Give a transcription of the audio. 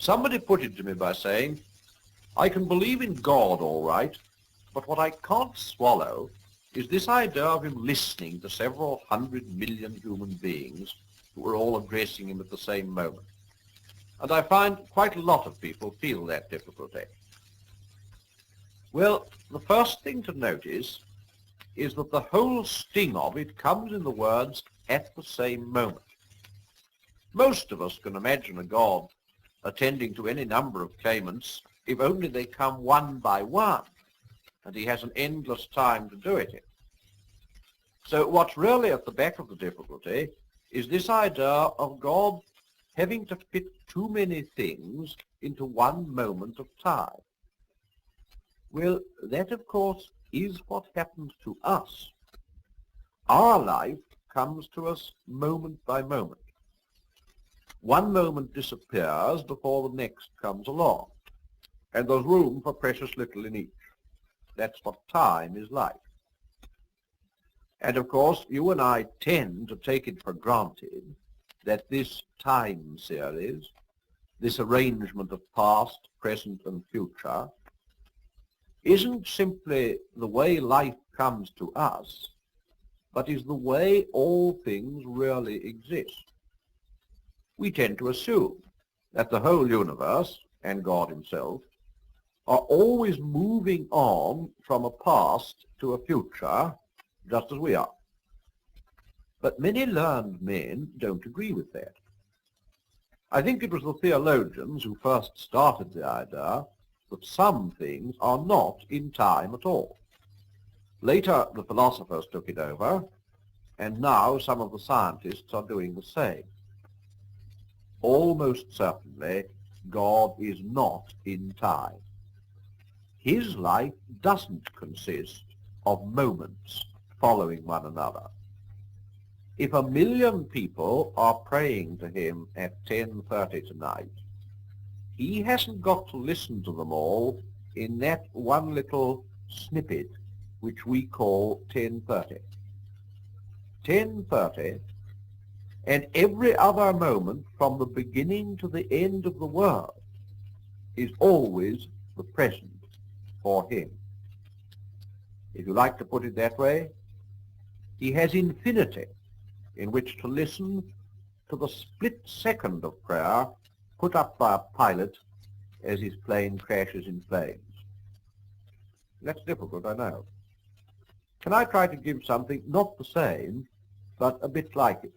Somebody put it to me by saying, I can believe in God all right, but what I can't swallow is this idea of him listening to several 100 million human beings who are all addressing him at the same moment. And I find quite a lot of people feel that difficulty. Well, the first thing to notice is that the whole sting of it comes in the words, at the same moment. Most of us can imagine a God attending to any number of claimants if only they come one by one, and he has an endless time to do it in. So what's really at the back of the difficulty is this idea of God having to fit too many things into one moment of time. Well, that of course is what happens to us. Our life comes to us moment by moment. One moment disappears before the next comes along, and there's room for precious little in each. That's what time is like. And of course, you and I tend to take it for granted that this time series, this arrangement of past, present, and future, isn't simply the way life comes to us, but is the way all things really exist. We tend to assume that the whole universe, and God himself, are always moving on from a past to a future, just as we are. But many learned men don't agree with that. I think it was the theologians who first started the idea that some things are not in time at all. Later, the philosophers took it over, and now some of the scientists are doing the same. Almost certainly, God is not in time. His life doesn't consist of moments following one another. If 1 million people are praying to him at 10:30 tonight, he hasn't got to listen to them all in that one little snippet which we call 10:30. 10:30, and every other moment from the beginning to the end of the world is always the present for him. If you like to put it that way, he has infinity in which to listen to the split second of prayer put up by a pilot as his plane crashes in flames. That's difficult, I know. Can I try to give something not the same, but a bit like it?